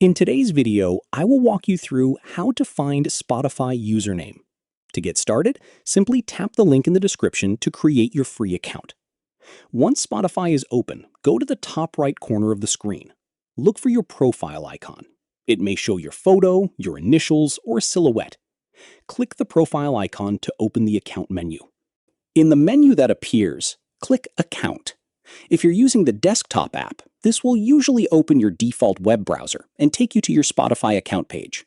In today's video, I will walk you through how to find Spotify username. To get started, simply tap the link in the description to create your free account. Once Spotify is open, go to the top right corner of the screen. Look for your profile icon. It may show your photo, your initials, or a silhouette. Click the profile icon to open the account menu. In the menu that appears, click Account. If you're using the desktop app, this will usually open your default web browser and take you to your Spotify account page.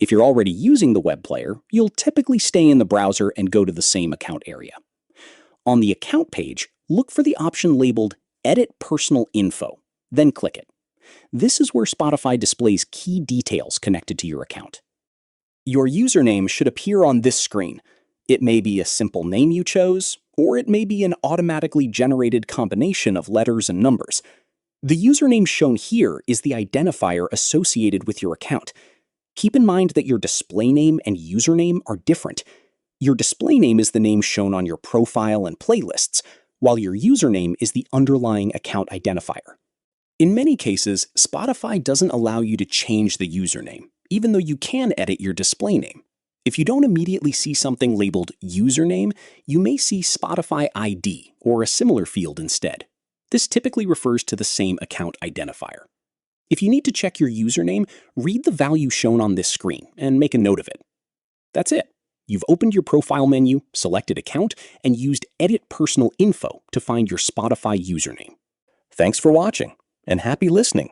If you're already using the web player, you'll typically stay in the browser and go to the same account area. On the account page, look for the option labeled Edit Personal Info, then click it. This is where Spotify displays key details connected to your account. Your username should appear on this screen. It may be a simple name you chose, or it may be an automatically generated combination of letters and numbers. The username shown here is the identifier associated with your account. Keep in mind that your display name and username are different. Your display name is the name shown on your profile and playlists, while your username is the underlying account identifier. In many cases, Spotify doesn't allow you to change the username, even though you can edit your display name. If you don't immediately see something labeled username, you may see Spotify ID or a similar field instead. This typically refers to the same account identifier. If you need to check your username, read the value shown on this screen and make a note of it. That's it. You've opened your profile menu, selected Account, and used Edit Personal Info to find your Spotify username. Thanks for watching, and happy listening.